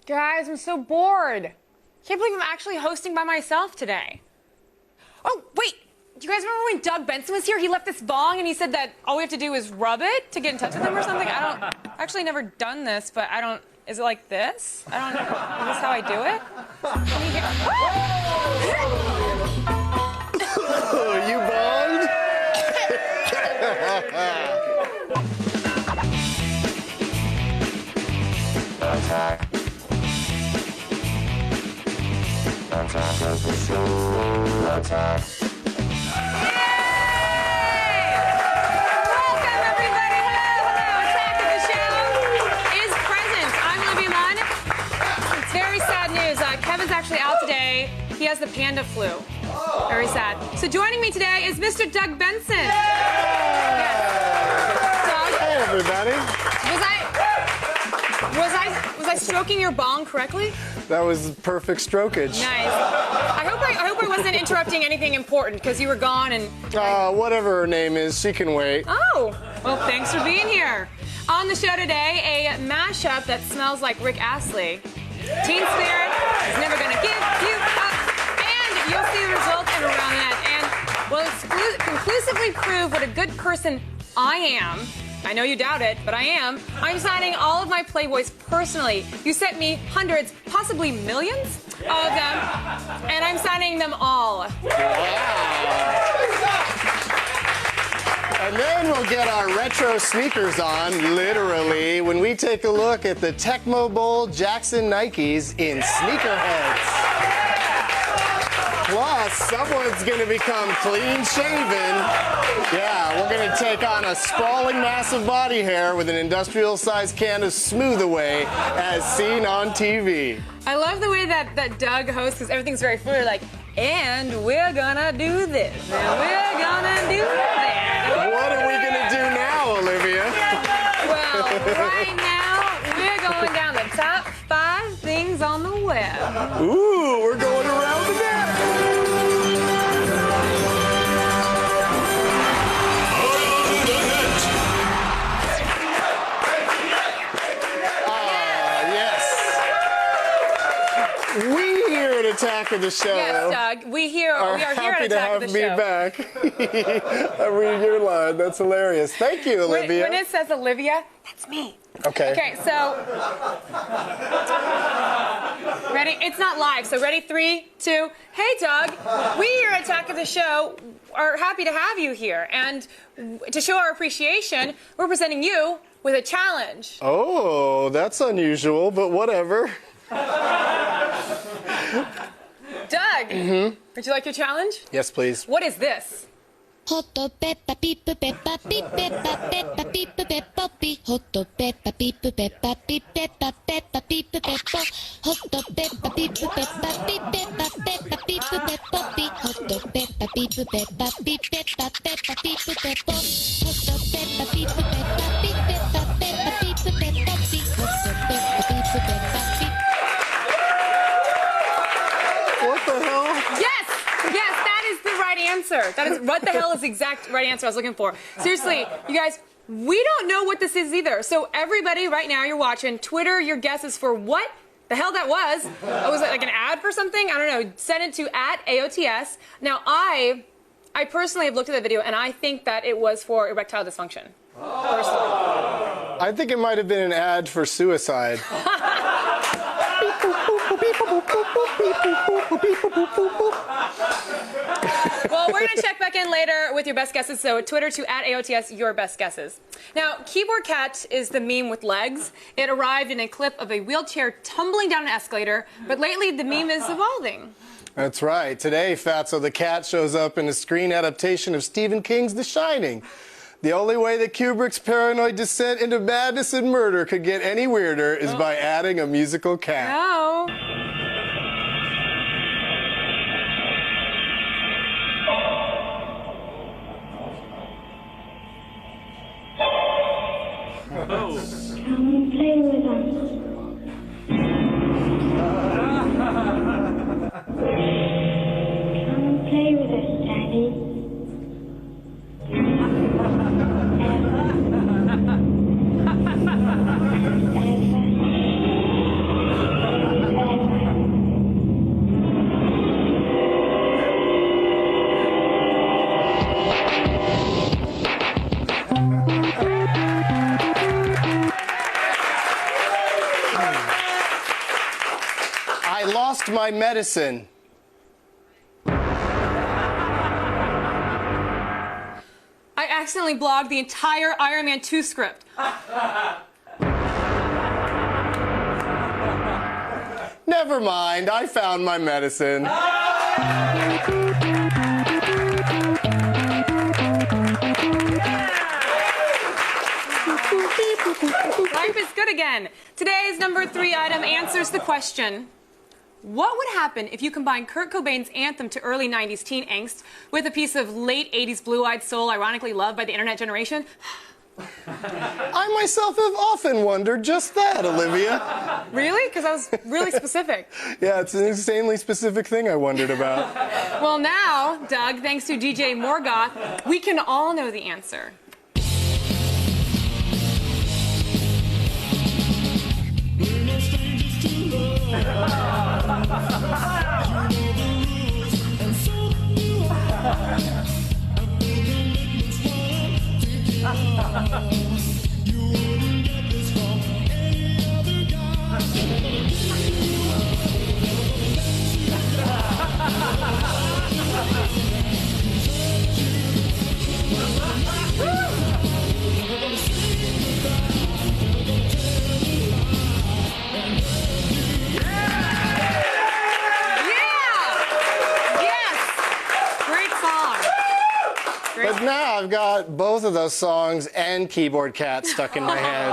Guys, I'm so bored. Can't believe I'm actually hosting by myself today. Oh, wait. Do you guys remember when Doug Benson was here? He left this bong and he said that all we have to do is rub it to get in touch with him or something. I've actually never done this, but I don't, is it like this? Is this how I do it? Can you You bonged? Kevin's actually out today. He has the panda flu. Very sad. So joining me today is Mr. Doug Benson. Yes. Doug? Hey, everybody. Was I stroking your bong correctly? That was perfect strokage. Nice. I hope I wasn't interrupting anything important because you were gone and... Whatever her name is, she can wait. Oh, well, thanks for being here. On the show today, a mashup that smells like Rick Astley. Teen Spirit is never gonna give you up, and you'll see the result in around that, and will conclusively prove what a good person I am. I know you doubt it, but I am. I'm signing all of my Playboys personally. You sent me hundreds, possibly millions of them, and I'm signing them all. And then we'll get our retro sneakers on, literally, when we take a look at the Tecmo Bowl Jackson Nikes in Sneakerheads. Plus, someone's going to become clean-shaven. Yeah, we're going to take on a sprawling mass of body hair with an industrial-sized can of Smooth Away as seen on TV. I love the way that Doug hosts, because everything's very fluid, like, and we're gonna do this, and we're gonna do that. What are we gonna do now, Olivia? Well, right now, we're going down the top 5 things on the web. Ooh, we're going around the net. We here at Attack of the Show. Yes, Doug. We are here at Attack of the Show. Happy to have me back. I read your line. That's hilarious. Thank you, Olivia. When it says Olivia, that's me. Okay. Okay, so ready? It's not live, so ready? 3, 2. Hey, Doug. We here at Attack of the Show are happy to have you here, and to show our appreciation, we're presenting you with a challenge. Oh, that's unusual, but whatever. Doug, would you like your challenge? Yes, please. What is this? Hotto peppa beep peppa beep peppa peppa beep peppa beep Hotto peppa beep peppa beep peppa peppa beep peppa Hotto peppa beep peppa beep peppa peppa beep peppa beep Hotto peppa beep peppa beep peppa peppa beep peppa Hotto peppa beep peppa beep peppa peppa beep peppa beep Hotto peppa beep peppa beep. What the hell? Yes, that is the right answer. That is what the hell is the exact right answer I was looking for. Seriously, you guys, we don't know what this is either. So everybody right now, you're watching, Twitter your guesses for what the hell that was. Was it like an ad for something? I don't know. Send it to @AOTS. Now, I personally have looked at the video, and I think that it was for erectile dysfunction. Personally. I think it might have been an ad for suicide. Well, we're going to check back in later with your best guesses. So Twitter to @AOTS, your best guesses. Now, Keyboard Cat is the meme with legs. It arrived in a clip of a wheelchair tumbling down an escalator, but lately the meme is evolving. That's right. Today, Fatso the Cat shows up in a screen adaptation of Stephen King's The Shining. The only way that Kubrick's paranoid descent into madness and murder could get any weirder is by adding a musical cat. No. Come and play with us. Come and play with us, Daddy. Ever. I lost my medicine. I accidentally blogged the entire Iron Man 2 script. Never mind, I found my medicine. Life is good again. Today's number 3 item answers the question, what would happen if you combine Kurt Cobain's anthem to early 90s teen angst with a piece of late 80s blue-eyed soul ironically loved by the internet generation? I myself have often wondered just that, Olivia. Really? Because I was really specific. Yeah, it's an insanely specific thing I wondered about. Well, now, Doug, thanks to DJ Morgoth, we can all know the answer. But now I've got both of those songs and Keyboard Cat stuck in my head.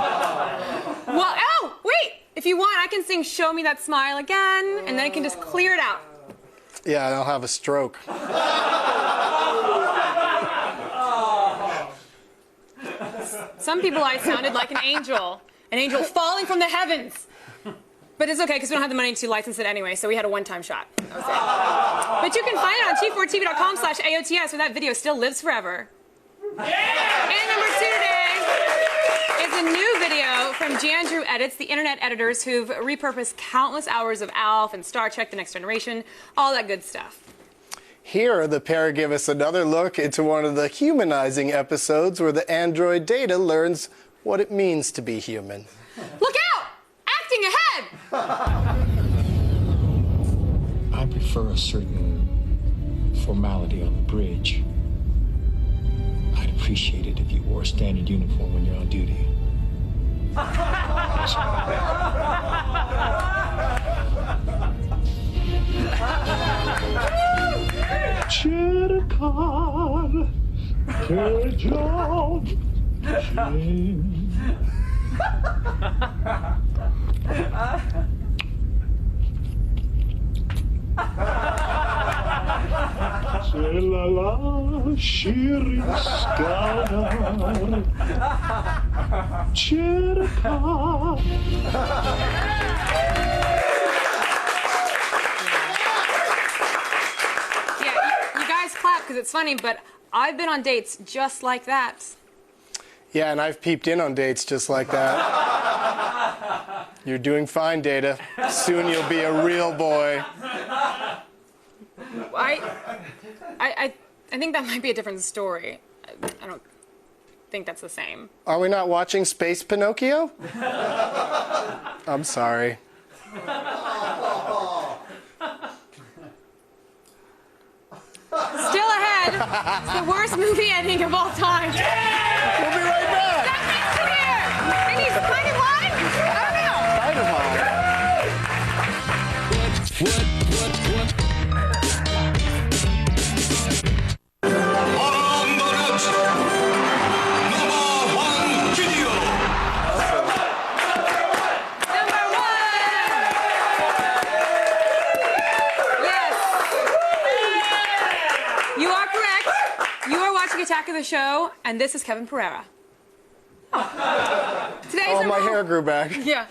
Well, oh, wait! If you want, I can sing Show Me That Smile again, and then I can just clear it out. Yeah, and I'll have a stroke. Some people I sounded like an angel falling from the heavens. But it's okay, because we don't have the money to license it anyway, so we had a one-time shot. That was it. But you can find it on t4tv.com/AOTS, where that video still lives forever. Yeah! And number 2 today is a new video from Jandrew Edits, the internet editors who've repurposed countless hours of ALF and Star Trek, The Next Generation, all that good stuff. Here, the pair give us another look into one of the humanizing episodes where the android Data learns what it means to be human. Look out! Acting ahead! I prefer a certain formality on the bridge. I'd appreciate it if you wore a standard uniform when you're on duty. Chirikar, Kerjov, Selala Shiriskana Chirika. Yeah, you guys clap because it's funny, but I've been on dates just like that. Yeah, and I've peeped in on dates just like that. You're doing fine, Data. Soon you'll be a real boy. I think that might be a different story. I don't think that's the same. Are we not watching Space Pinocchio? I'm sorry. Still ahead. It's the worst movie ending of all time. We'll be right back. That's here. And he's kind of high? I don't know. Kind of high. Attack of the show, and this is Kevin Pereira. Oh, my hair grew back. Yeah.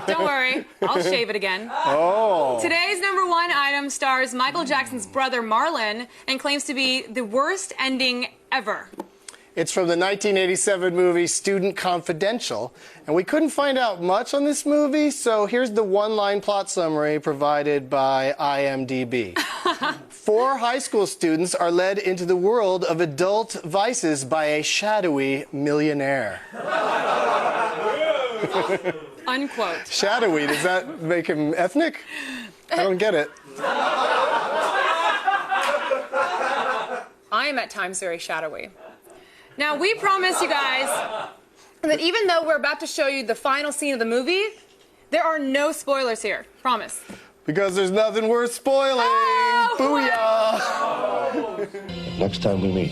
Don't worry, I'll shave it again. Oh. Today's number 1 item stars Michael Jackson's brother Marlon and claims to be the worst ending ever. It's from the 1987 movie Student Confidential, and we couldn't find out much on this movie, so here's the one-line plot summary provided by IMDb. 4 high school students are led into the world of adult vices by a shadowy millionaire. Unquote. Shadowy, does that make him ethnic? I don't get it. I am at times very shadowy. Now, we promise you guys that even though we're about to show you the final scene of the movie, there are no spoilers here. Promise. Because there's nothing worth spoiling. Oh, Booyah! Next time we meet,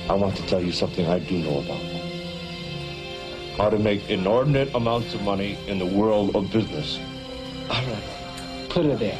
I want to tell you something I do know about. How to make inordinate amounts of money in the world of business. All right, put her there.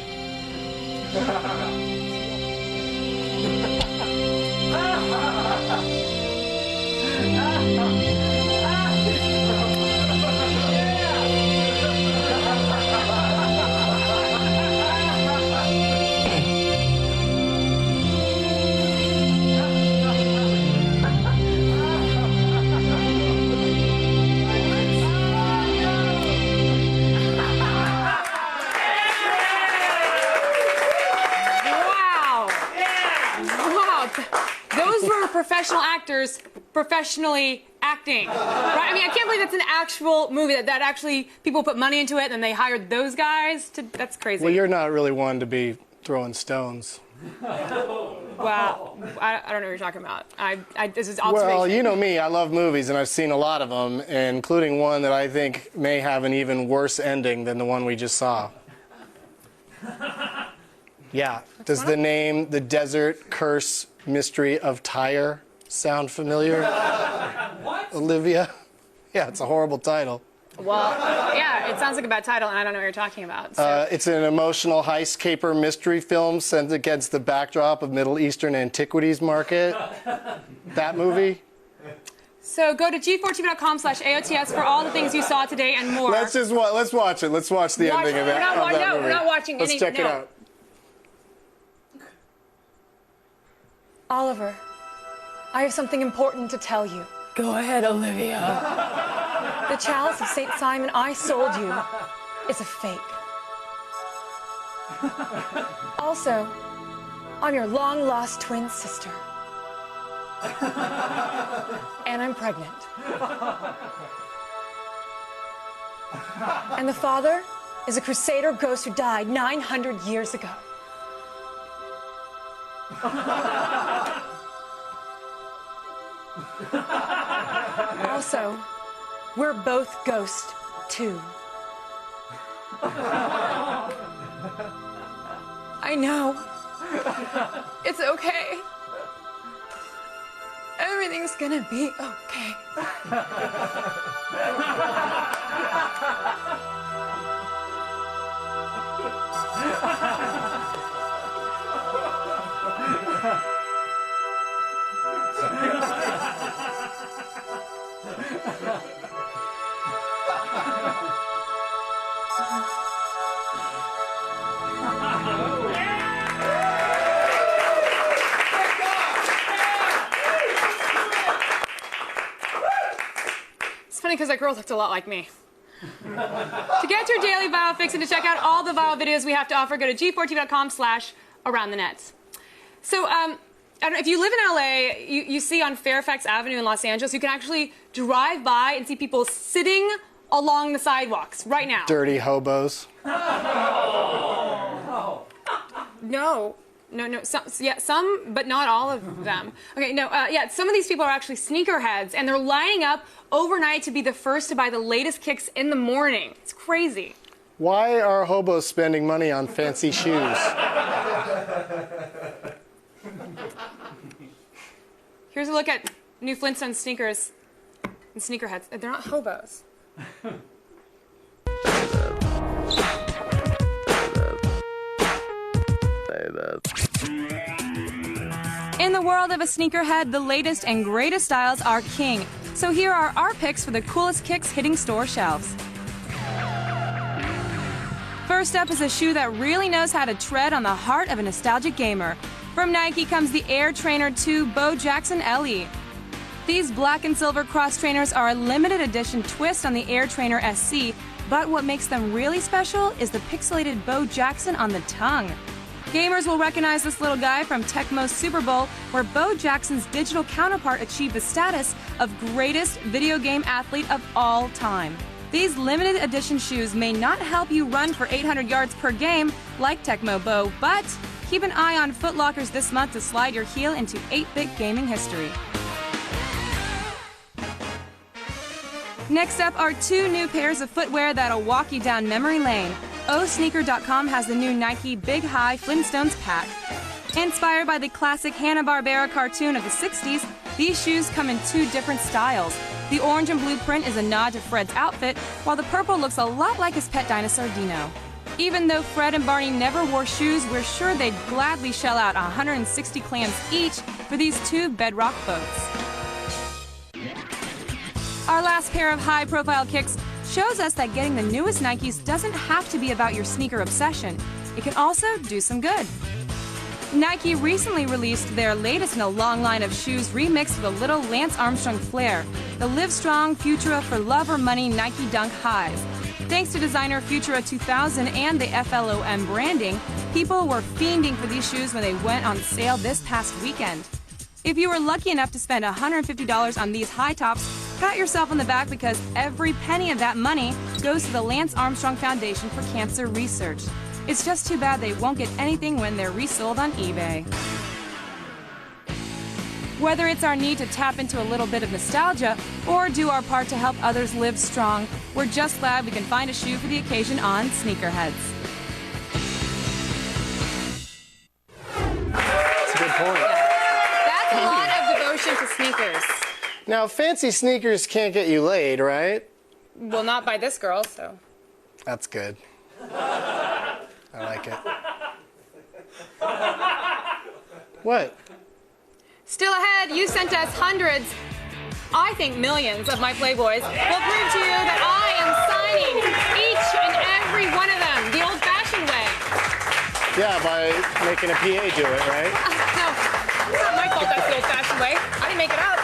Those were professional actors professionally acting. Right? I mean, I can't believe that's an actual movie, that actually people put money into it and then they hired those guys to, that's crazy. Well, you're not really one to be throwing stones. Wow. I don't know what you're talking about. This is observation. Well, you know me, I love movies and I've seen a lot of them, including one that I think may have an even worse ending than the one we just saw. Yeah. Does the name The Desert Curse Mystery of Tyre sound familiar? What? Olivia? Yeah, it's a horrible title. Well, yeah, it sounds like a bad title, and I don't know what you're talking about. So. It's an emotional heist caper mystery film set against the backdrop of Middle Eastern antiquities market. That movie? So go to g4tv.com/AOTS for all the things you saw today and more. Let's watch it. Let's watch the ending of that. We're not watching Let's any. check it out. Oliver, I have something important to tell you. Go ahead, Olivia. The chalice of St. Simon I sold you is a fake. Also, I'm your long-lost twin sister. And I'm pregnant. And the father is a crusader ghost who died 900 years ago. Also, we're both ghosts, too. I know. It's okay. Everything's gonna be okay. It's funny because that girl looked a lot like me. To get your daily viral fix and to check out all the viral videos we have to offer, go to g4tv.com/aroundthenets. So, I don't know, if you live in LA, you see on Fairfax Avenue in Los Angeles, you can actually drive by and see people sitting along the sidewalks right now. Dirty hobos. No. Some, but not all of them. Okay, no, some of these people are actually sneakerheads, and they're lining up overnight to be the first to buy the latest kicks in the morning. It's crazy. Why are hobos spending money on fancy shoes? Here's a look at new Flintstone sneakers and sneakerheads. They're not hobos. In the world of a sneakerhead, the latest and greatest styles are king. So here are our picks for the coolest kicks hitting store shelves. First up is a shoe that really knows how to tread on the heart of a nostalgic gamer. From Nike comes the Air Trainer 2 Bo Jackson LE. These black and silver cross trainers are a limited edition twist on the Air Trainer SC, but what makes them really special is the pixelated Bo Jackson on the tongue. Gamers will recognize this little guy from Tecmo's Super Bowl, where Bo Jackson's digital counterpart achieved the status of greatest video game athlete of all time. These limited edition shoes may not help you run for 800 yards per game like Tecmo Bow, but keep an eye on Foot Lockers this month to slide your heel into 8-bit gaming history. Next up are 2 new pairs of footwear that'll walk you down memory lane. OSneaker.com has the new Nike Big High Flintstones pack. Inspired by the classic Hanna-Barbera cartoon of the 60s, these shoes come in 2 different styles. The orange and blue print is a nod to Fred's outfit, while the purple looks a lot like his pet dinosaur Dino. Even though Fred and Barney never wore shoes, we're sure they'd gladly shell out 160 clams each for these 2 bedrock boats. Our last pair of high-profile kicks shows us that getting the newest Nikes doesn't have to be about your sneaker obsession. It can also do some good. Nike recently released their latest in a long line of shoes remixed with a little Lance Armstrong flair, the Live Strong Futura for Love or Money Nike Dunk Highs. Thanks to designer Futura 2000 and the FLOM branding, people were fiending for these shoes when they went on sale this past weekend. If you were lucky enough to spend $150 on these high tops, pat yourself on the back because every penny of that money goes to the Lance Armstrong Foundation for Cancer Research. It's just too bad they won't get anything when they're resold on eBay. Whether it's our need to tap into a little bit of nostalgia or do our part to help others live strong, we're just glad we can find a shoe for the occasion on Sneakerheads. That's a good point. That's a lot of devotion to sneakers. Now, fancy sneakers can't get you laid, right? Well, not by this girl, so. That's good. I like it. What? Still ahead, you sent us hundreds, I think millions of my Playboys. We'll prove to you that I am signing each and every one of them the old-fashioned way. Yeah, by making a PA do it, right? No, it's not my fault that's the old-fashioned way. I didn't make it up.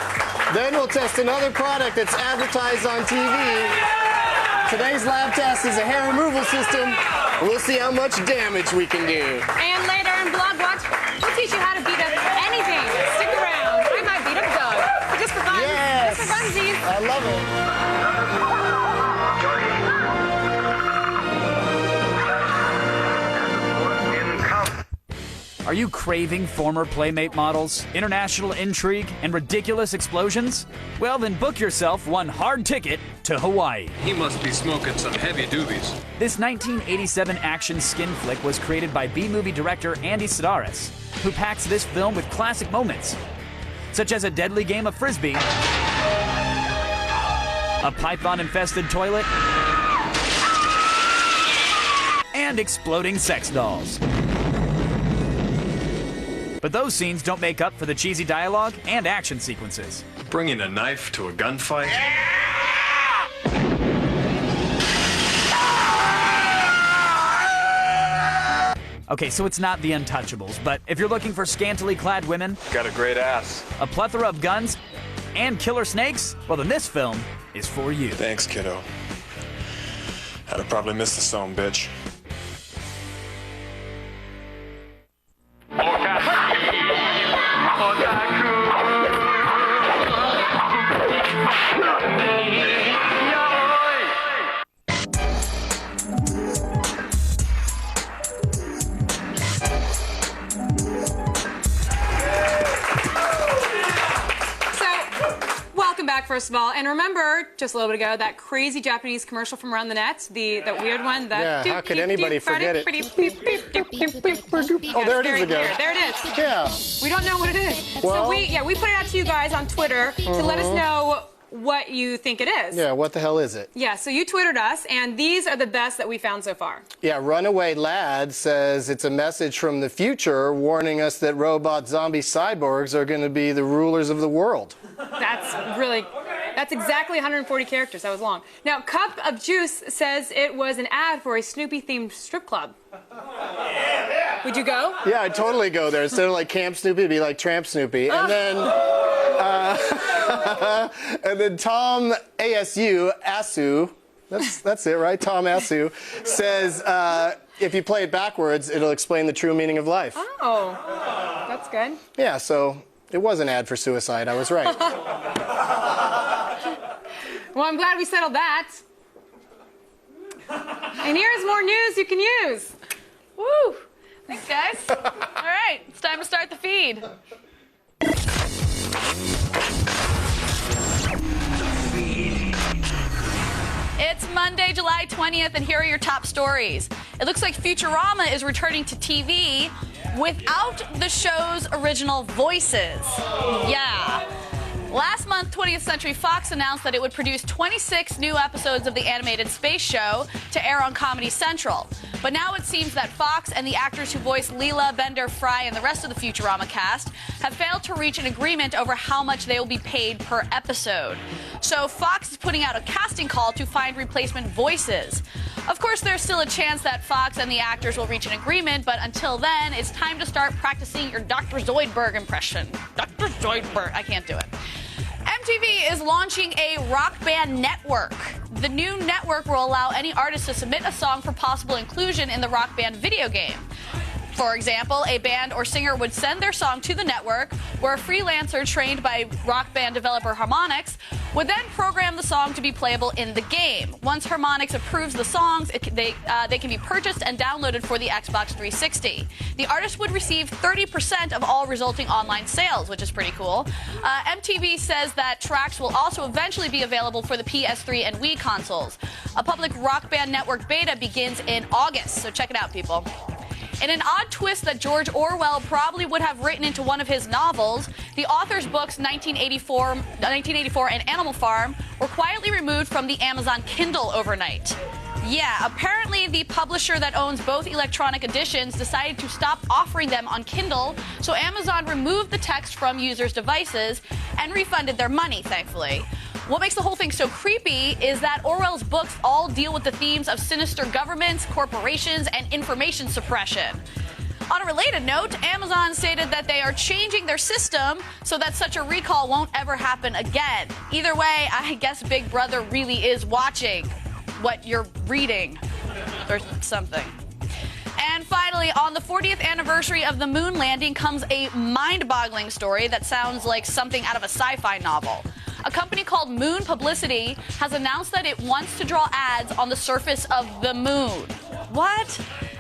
Then we'll test another product that's advertised on TV. Today's lab test is a hair removal system. We'll see how much damage we can do. And later in Blog Watch, we'll teach you how to beat up anything. Stick around. I might beat up Doug. But just for fun. Yes. Just for funsies. I love it. Are you craving former Playmate models, international intrigue, and ridiculous explosions? Well, then book yourself one hard ticket to Hawaii. He must be smoking some heavy doobies. This 1987 action skin flick was created by B-movie director Andy Sidaris, who packs this film with classic moments, such as a deadly game of Frisbee, a python-infested toilet, and exploding sex dolls. But those scenes don't make up for the cheesy dialogue and action sequences. Bringing a knife to a gunfight? Okay, so it's not The Untouchables, but if you're looking for scantily clad women, Got a great ass. a plethora of guns, and killer snakes, well then this film is for you. Thanks, kiddo. I'd have probably missed the son, bitch. Back first of all, and remember just a little bit ago that crazy Japanese commercial from Around the Net, that weird one. That Yeah, how could anybody forget it? Oh, there it is again. There it is. Yeah. We don't know what it is. Well- So we put it out to you guys on Twitter to let us know what you think it is. Yeah, what the hell is it? Yeah, so you Twittered us, and these are the best that we found so far. Yeah, Runaway Lad says it's a message from the future warning us that robot zombie cyborgs are going to be the rulers of the world. That's exactly 140 characters. That was long. Now, Cup of Juice says it was an ad for a Snoopy-themed strip club. Would you go? Yeah, I'd totally go there. Instead of like Camp Snoopy, it'd be like Tramp Snoopy. And then, and then Tom Asu, that's it, right? Tom Asu says if you play it backwards, it'll explain the true meaning of life. Oh, that's good. Yeah, so it was an ad for suicide. I was right. Well, I'm glad we settled that. And here's more news you can use. Woo! Thanks, guys. All right, it's time to start the feed. It's Monday, July 20th, and here are your top stories. It looks like Futurama is returning to TV without the show's original voices. Yeah. Last month, 20th Century Fox announced that it would produce 26 new episodes of the animated space show to air on Comedy Central. But now it seems that Fox and the actors who voice Leela, Bender, Fry, and the rest of the Futurama cast have failed to reach an agreement over how much they will be paid per episode. So Fox is putting out a casting call to find replacement voices. Of course, there's still a chance that Fox and the actors will reach an agreement, but until then, it's time to start practicing your Dr. Zoidberg impression. Dr. Zoidberg. I can't do it. MTV is launching a rock band network. The new network will allow any artist to submit a song for possible inclusion in the Rock Band video game. For example, a band or singer would send their song to the network, where a freelancer trained by Rock Band developer Harmonix would then program the song to be playable in the game. Once Harmonix approves the songs, they can be purchased and downloaded for the Xbox 360. The artist would receive 30% of all resulting online sales, which is pretty cool. MTV says that tracks will also eventually be available for the PS3 and Wii consoles. A public Rock Band network beta begins in August, so check it out, people. In an odd twist that George Orwell probably would have written into one of his novels, the author's books 1984 and Animal Farm were quietly removed from the Amazon Kindle overnight. Yeah, apparently the publisher that owns both electronic editions decided to stop offering them on Kindle, so Amazon removed the text from users' devices and refunded their money, thankfully. What makes the whole thing so creepy is that Orwell's books all deal with the themes of sinister governments, corporations, and information suppression. On a related note, Amazon stated that they are changing their system so that such a recall won't ever happen again. Either way, I guess Big Brother really is watching what you're reading or something. And finally, on the 40th anniversary of the moon landing comes a mind-boggling story that sounds like something out of a sci-fi novel. A company called Moon Publicity has announced that it wants to draw ads on the surface of the moon. What?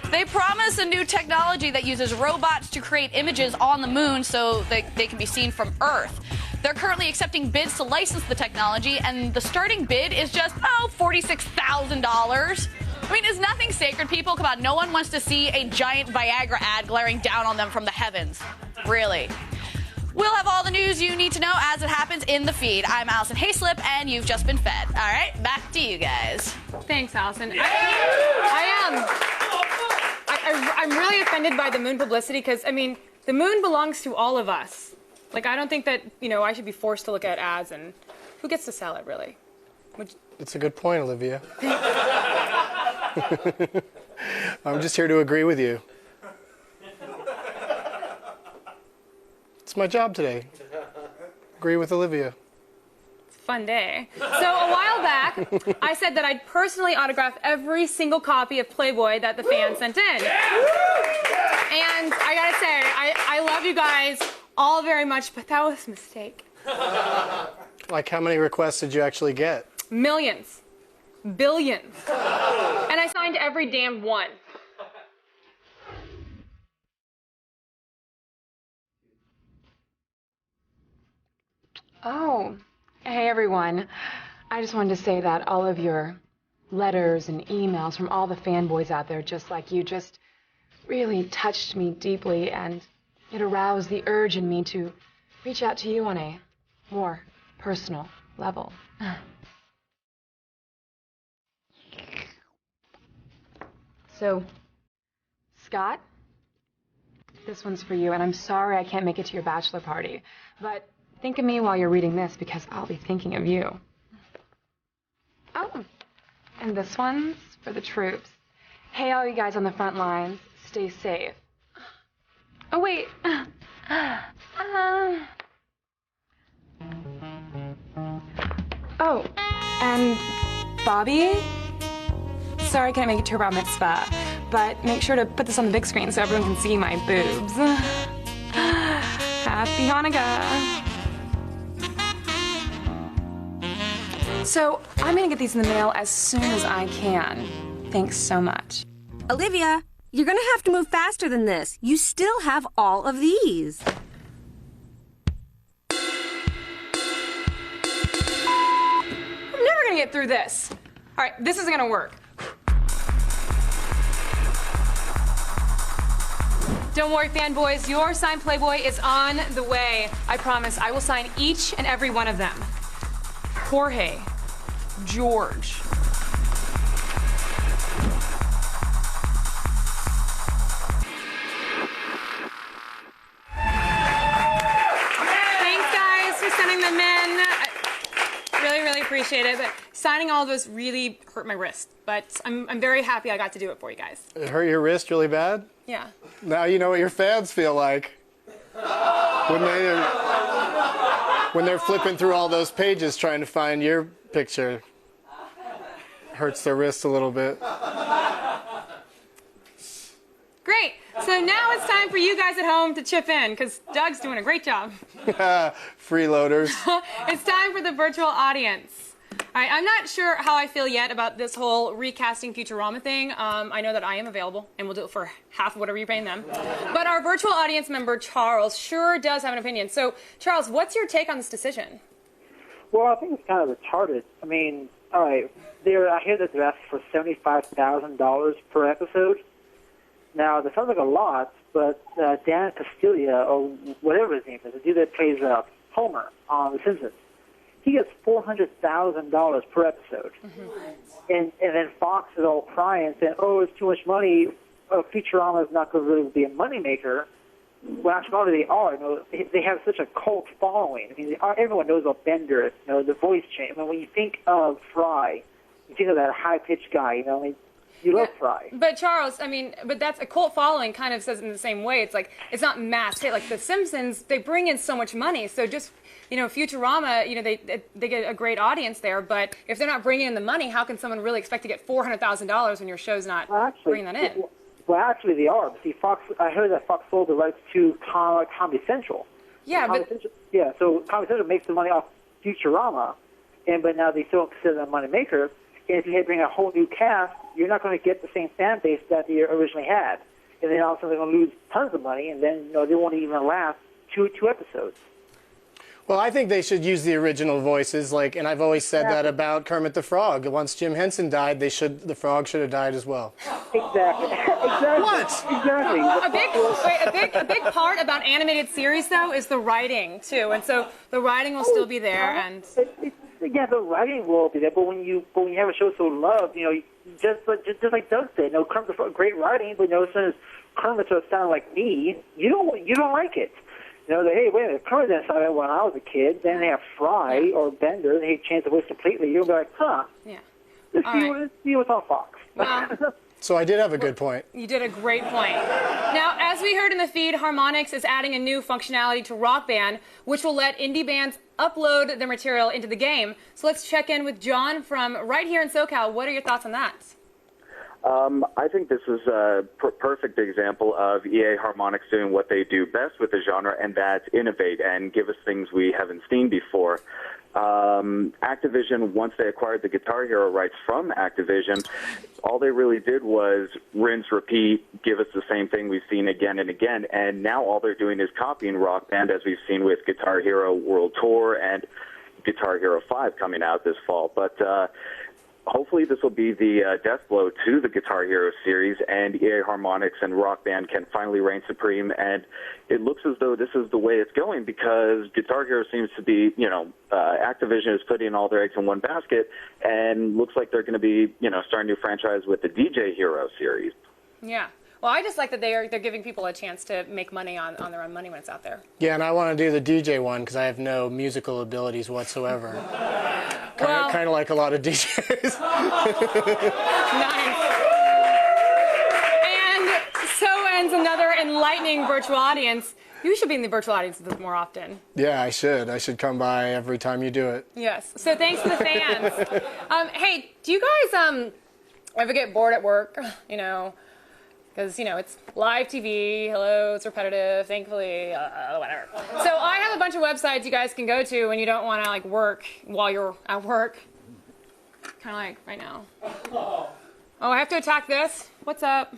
They promise a new technology that uses robots to create images on the moon so that they can be seen from Earth. They're currently accepting bids to license the technology, and the starting bid is just, $46,000. I mean, is nothing sacred, people? Come on, no one wants to see a giant Viagra ad glaring down on them from the heavens. Really. We'll have all the news you need to know as it happens in the feed. I'm Allison Hayslip, and you've just been fed. All right, back to you guys. Thanks, Allison. I'm really offended by the moon publicity because, I mean, the moon belongs to all of us. Like, I don't think that, I should be forced to look at ads, and who gets to sell it, really? It's a good point, Olivia. I'm just here to agree with you. It's my job today. Agree with Olivia. It's a fun day. So a while back, I said that I'd personally autograph every single copy of Playboy that the fans sent in. And I gotta say, I love you guys all very much, but that was a mistake. Like, how many requests did you actually get? Millions. Billions. And I signed every damn one. Oh, hey everyone. I just wanted to say that all of your letters and emails from all the fanboys out there just like you just really touched me deeply, and it aroused the urge in me to reach out to you on a more personal level. So, Scott, this one's for you, and I'm sorry I can't make it to your bachelor party, but think of me while you're reading this because I'll be thinking of you. Oh, and this one's for the troops. Hey, all you guys on the front lines, stay safe. Oh, wait. Oh, and Bobby? Sorry I can't make it to your bar mitzvah, but make sure to put this on the big screen so everyone can see my boobs. Happy Hanukkah. So I'm gonna get these in the mail as soon as I can. Thanks so much. Olivia, you're gonna have to move faster than this. You still have all of these. I'm never gonna get through this. All right, this isn't gonna work. Don't worry, fanboys. Your signed Playboy is on the way. I promise. I will sign each and every one of them. Jorge, George. Thanks, guys, for sending them in. I really appreciate it. But signing all of those really hurt my wrist. But I'm very happy I got to do it for you guys. It hurt your wrist really bad? Yeah. Now you know what your fans feel like when they're flipping through all those pages trying to find your picture. Hurts their wrist a little bit. Great. So now it's time for you guys at home to chip in, because Doug's doing a great job. Freeloaders. It's time for the virtual audience. All right, I'm not sure how I feel yet about this whole recasting Futurama thing. I know that I am available, and we'll do it for half of whatever you're paying them. But our virtual audience member, Charles, sure does have an opinion. So, Charles, what's your take on this decision? Well, I think it's kind of retarded. I mean, all right, I hear that they're asking for $75,000 per episode. Now, that sounds like a lot, but Dan Castilla, or whatever his name is, the dude that plays Homer on The Simpsons, he gets $400,000 per episode. And then Fox is all crying and saying, oh, it's too much money. Futurama is not going to really be a moneymaker. Well, actually, they are. You know, they have such a cult following. I mean, everyone knows about Bender, you know, the voice change. I mean, when you think of Fry, you think of that high-pitched guy, you know, I mean, you love Fry. But Charles, I mean, but that's a cult following kind of says in the same way. It's like, it's not mass hit. Like The Simpsons, they bring in so much money. So just, you know, Futurama, you know, they get a great audience there. But if they're not bringing in the money, how can someone really expect to get $400,000 when your show's not bringing that in? Well, actually, they are. See, Fox. I heard that Fox sold the rights to Comedy Central. Yeah, Comedy Central, yeah. So Comedy Central makes the money off Futurama, but now they still don't consider them a money maker. And if you bring a whole new cast, you're not going to get the same fan base that they originally had. And then all of a sudden they're going to lose tons of money, and then they won't even last two episodes. Well, I think they should use the original voices, and I've always said that about Kermit the Frog. Once Jim Henson died, the frog should have died as well. Exactly. What? Exactly. A big part about animated series, though, is the writing too, and so the writing will still be there. And yeah, the writing will be there, but when you have a show so loved, you know, just like Doug said, you know, Kermit the Frog, great writing, but you know, as soon as Kermit starts sounding like me, you don't like it. You know, hey, wait a minute, Kermit didn't sound like when I was a kid. Then they have Fry or Bender. They change the voice completely. You'll be like, huh? Yeah. Let's see what's on Fox. Well, so I did have a good point. You did a great point. Now, as we heard in the feed, Harmonix is adding a new functionality to Rock Band, which will let indie bands upload their material into the game. So let's check in with John from right here in SoCal. What are your thoughts on that? I think this is a perfect example of EA Harmonix doing what they do best with the genre, and that's innovate and give us things we haven't seen before. Activision, once they acquired the Guitar Hero rights from Activision, all they really did was rinse, repeat, give us the same thing we've seen again and again, and now all they're doing is copying Rock Band, as we've seen with Guitar Hero World Tour and Guitar Hero 5 coming out this fall. But hopefully this will be the death blow to the Guitar Hero series, and EA Harmonix and Rock Band can finally reign supreme. And it looks as though this is the way it's going, because Guitar Hero seems to be, you know, Activision is putting all their eggs in one basket, and looks like they're going to be, you know, starting a new franchise with the DJ Hero series. Yeah. Well, I just like that they're giving people a chance to make money on their own money when it's out there. Yeah, and I want to do the DJ one because I have no musical abilities whatsoever. Kind of like a lot of DJs. Nice. And so ends another enlightening virtual audience. You should be in the virtual audience more often. Yeah, I should. I should come by every time you do it. Yes. So thanks to the fans. Hey, do you guys ever get bored at work? You know, because, you know, it's live TV, hello, it's repetitive, thankfully, whatever. So I have a bunch of websites you guys can go to when you don't want to, like, work while you're at work. Kind of like right now. Oh, I have to attack this? What's up?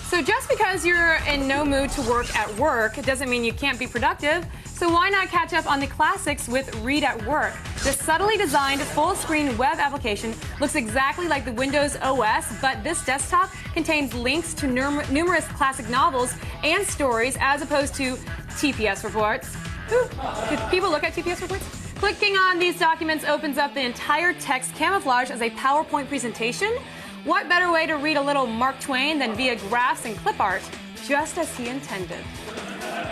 So just because you're in no mood to work at work doesn't mean you can't be productive. So why not catch up on the classics with Read at Work? This subtly designed full-screen web application looks exactly like the Windows OS, but this desktop contains links to numerous classic novels and stories as opposed to TPS reports. Ooh, do people look at TPS reports? Clicking on these documents opens up the entire text camouflage as a PowerPoint presentation. What better way to read a little Mark Twain than via graphs and clip art, just as he intended.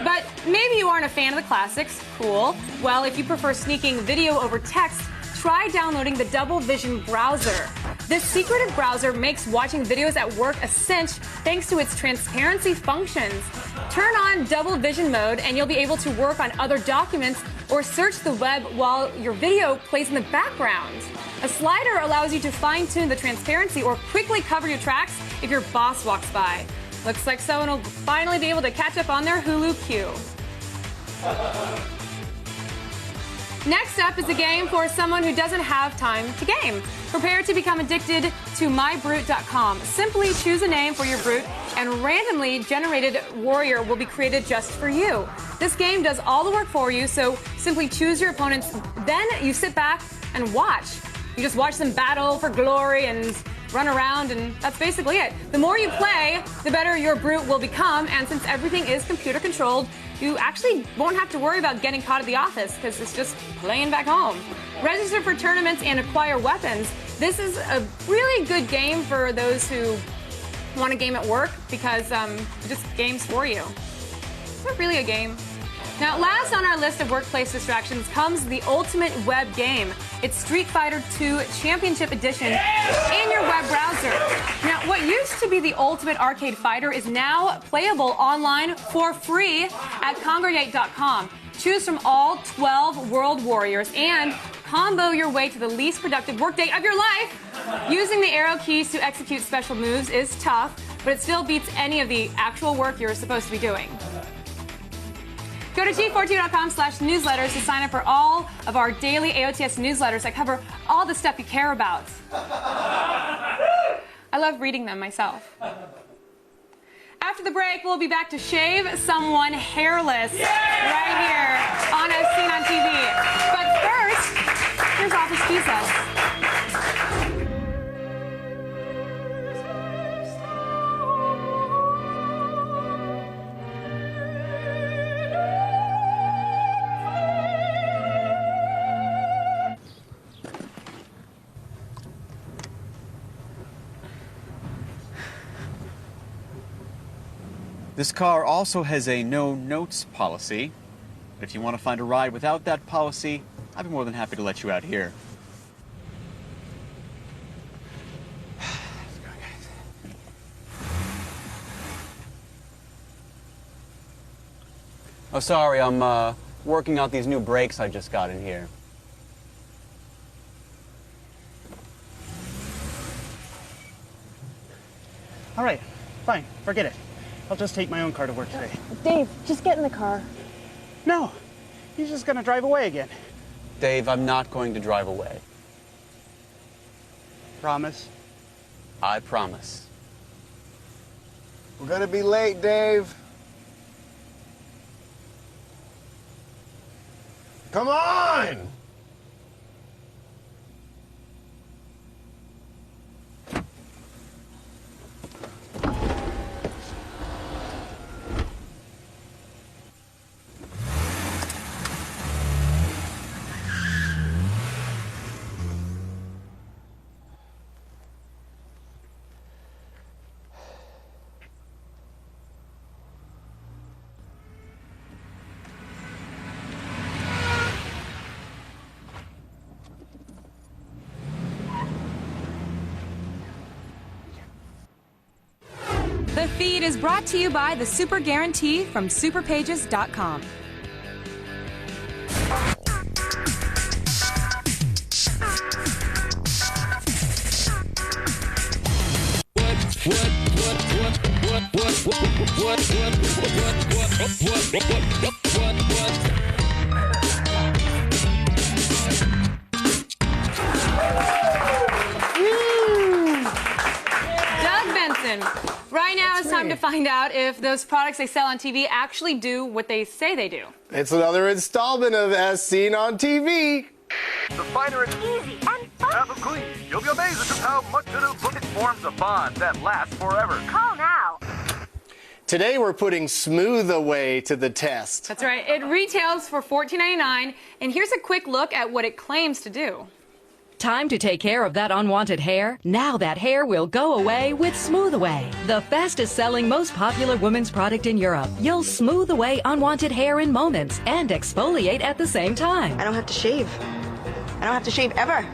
But maybe you aren't a fan of the classics. Cool. Well, if you prefer sneaking video over text, try downloading the Double Vision browser. This secretive browser makes watching videos at work a cinch thanks to its transparency functions. Turn on Double Vision mode and you'll be able to work on other documents or search the web while your video plays in the background. A slider allows you to fine-tune the transparency or quickly cover your tracks if your boss walks by. Looks like someone will finally be able to catch up on their Hulu queue. Next up is a game for someone who doesn't have time to game. Prepare to become addicted to mybrute.com. Simply choose a name for your brute and randomly generated warrior will be created just for you. This game does all the work for you, so simply choose your opponents, then you sit back and watch. You just watch them battle for glory and run around, and that's basically it. The more you play, the better your brute will become, and since everything is computer controlled, you actually won't have to worry about getting caught at the office because it's just playing back home. Register for tournaments and acquire weapons. This is a really good game for those who want a game at work because it just games for you. It's not really a game. Now, last on our list of workplace distractions comes the ultimate web game. It's Street Fighter II Championship Edition in your web browser. Now, what used to be the ultimate arcade fighter is now playable online for free at congregate.com. Choose from all 12 world warriors and combo your way to the least productive workday of your life. Using the arrow keys to execute special moves is tough, but it still beats any of the actual work you're supposed to be doing. Go to G42.com/newsletters to sign up for all of our daily AOTS newsletters that cover all the stuff you care about. I love reading them myself. After the break, we'll be back to shave someone hairless right here on As Seen on TV. But first, here's Office Pizza. This car also has a no notes policy. But if you want to find a ride without that policy, I'd be more than happy to let you out here. Oh, sorry, I'm working out these new brakes I just got in here. All right, fine, forget it. I'll just take my own car to work today. Dave, just get in the car. No, he's just gonna drive away again. Dave, I'm not going to drive away. Promise? I promise. We're gonna be late, Dave. Come on! The feed is brought to you by the Super Guarantee from superpages.com. What? find out if those products they sell on TV actually do what they say they do. It's another installment of As Seen on TV. The fighter is easy and fun. Have a clean. You'll be amazed at just how much it forms a bond that lasts forever. Call now. Today we're putting Smooth Away to the test. That's right. It retails for $14.99, and here's a quick look at what it claims to do. Time to take care of that unwanted hair? Now that hair will go away with Smooth Away, the fastest selling, most popular women's product in Europe. You'll smooth away unwanted hair in moments and exfoliate at the same time. I don't have to shave. I don't have to shave ever.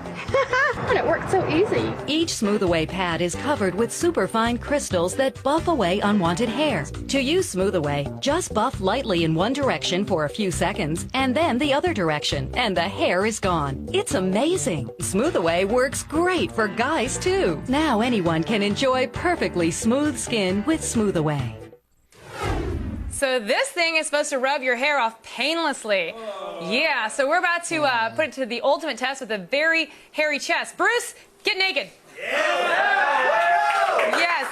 And it works so easy. Each Smooth Away pad is covered with superfine crystals that buff away unwanted hair. To use Smooth Away, just buff lightly in one direction for a few seconds and then the other direction, and the hair is gone. It's amazing. Smooth Away works great for guys too. Now anyone can enjoy perfectly smooth skin with Smooth Away. So this thing is supposed to rub your hair off painlessly. Yeah, so we're about to put it to the ultimate test with a very hairy chest. Bruce, get naked. Yes.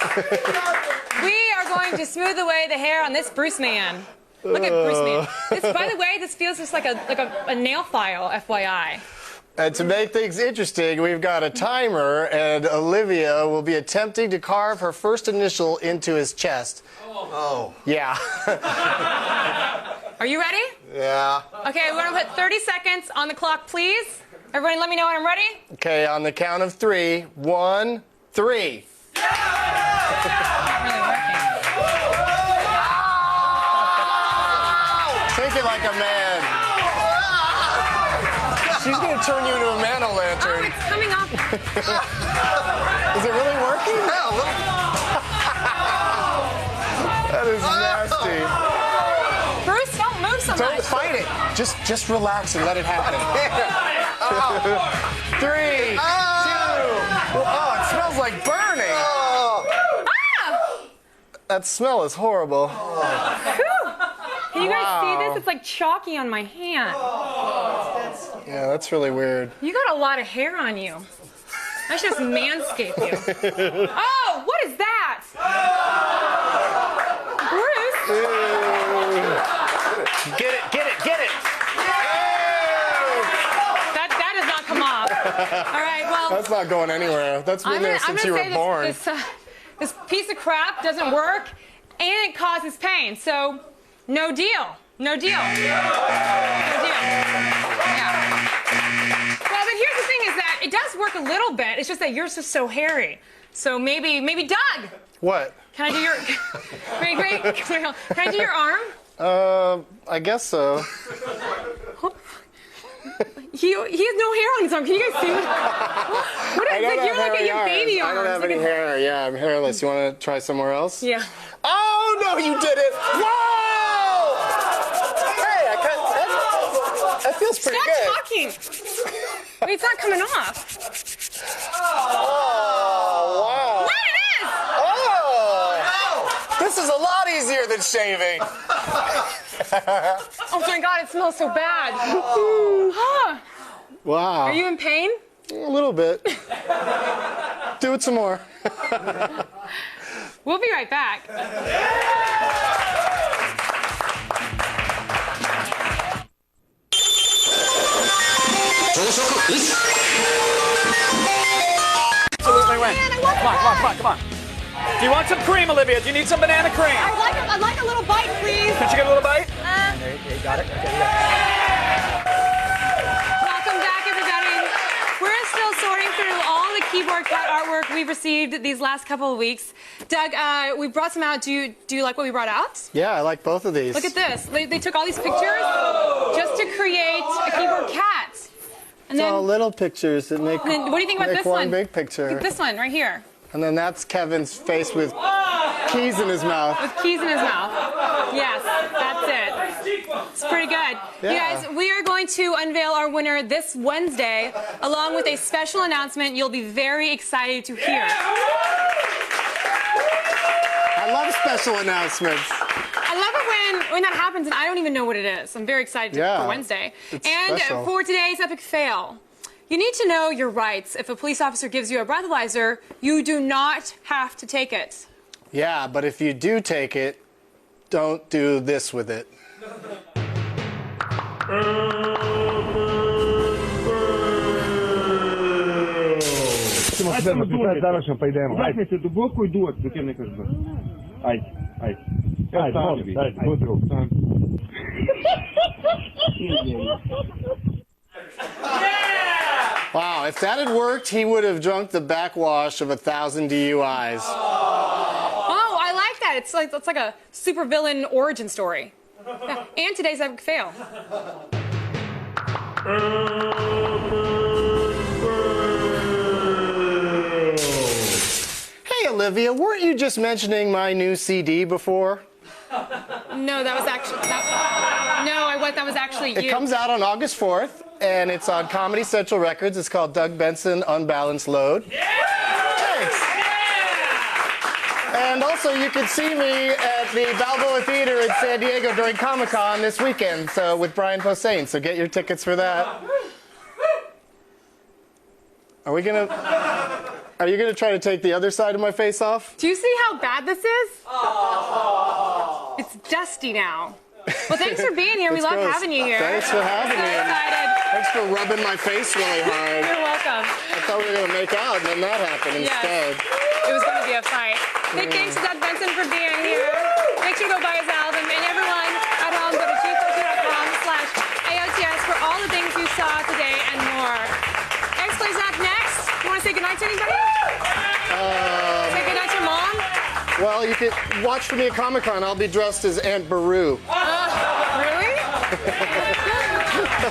We are going to smooth away the hair on this Bruce man. Look at Bruce man. By the way, this feels just like a nail file, FYI. And to make things interesting, we've got a timer, and Olivia will be attempting to carve her first initial into his chest. Oh. Yeah. Are you ready? Yeah. Okay, we're going to put 30 seconds on the clock, please. Everybody let me know when I'm ready. Okay, on the count of 3. 1, 3. Take it like a man. She's going to turn you into a man-o'-lantern. Oh, it's coming off. Is it really working? Yeah, a little. That is nasty. Bruce, don't move so much. Don't fight it. Just relax and let it happen. 3, 2. Oh, it smells like burning. That smell is horrible. Can you guys see this? It's like chalky on my hand. Yeah, that's really weird. You got a lot of hair on you. I should just manscape you. Oh, what is that? Bruce? Get it. That does not come off. All right, well. That's not going anywhere. That's been there since you were born. This piece of crap doesn't work, and it causes pain. So, no deal. No deal. No deal. Yeah. Well, but here's the thing is that it does work a little bit. It's just that yours is so hairy. So maybe Doug. What? Can I do your... wait. Can I do your arm? I guess so. He has no hair on his arm. Can you guys see what is it? You're like your baby arms. I don't have any hair. Yeah, I'm hairless. You want to try somewhere else? Yeah. Oh, no, you did it. Whoa! Hey, that feels pretty good. Stop talking. Wait, it's not coming off. Oh, wow. What it is? Oh! This is a lot easier than shaving. Oh my God, it smells so bad. Huh. Wow. Are you in pain? A little bit. Do it some more. We'll be right back. Absolutely win. Come on. Do you want some cream, Olivia? Do you need some banana cream? I'd like a little bite, please. Could you get a little bite? There you got it. Okay, Welcome back, everybody. We're still sorting through all the keyboard cut artwork we've received these last couple of weeks. Doug, we brought some out. Do you like what we brought out? Yeah, I like both of these. Look at this. They took all these pictures just to create a keyboard cat. And it's then, all little pictures that make, and then what do you think about this one big picture. Look at this one right here. And then that's Kevin's face with keys in his mouth. With keys in his mouth. Yes, that's it. It's pretty good. Yeah. You guys, we are going to unveil our winner this Wednesday, along with a special announcement you'll be very excited to hear. I love special announcements. I love it when that happens and I don't even know what it is. I'm very excited for Wednesday. It's and special. For today's epic fail, you need to know your rights. If a police officer gives you a breathalyzer, you do not have to take it. Yeah, but if you do take it, don't do this with it. Ajde, završam, pa idemo. Uzaknite duboko i duvac dok ja ne kažem. Ajde, ajde. Ajde, molim, ajde, budru. Wow, if that had worked, he would have drunk the backwash of 1,000 DUIs. Oh, I like that. It's like a supervillain origin story. Yeah. And today's epic fail. Hey, Olivia, weren't you just mentioning my new CD before? No, that was actually that was actually you. It comes out on August 4th, and it's on Comedy Central Records. It's called Doug Benson Unbalanced Load. Yeah! Thanks. Yeah! And also, you can see me at the Balboa Theater in San Diego during Comic-Con this weekend, so with Brian Posehn. So get your tickets for that. Are you gonna try to take the other side of my face off? Do you see how bad this is? Oh. It's dusty now. Well, thanks for being here. We love having you here. Thanks for having me. Excited. Thanks for rubbing my face really hard. You're welcome. I thought we were going to make out, and then that happened instead. It was going to be a fight. Big thanks to Doug Benson for being here. Make sure to go buy his album. And everyone at home, go to gforce.com/AOTS for all the things you saw today and more. X-Play's up next. You want to say goodnight to anybody? Say goodnight to your mom? Well, you can watch for me at Comic-Con. I'll be dressed as Aunt Beru. Really?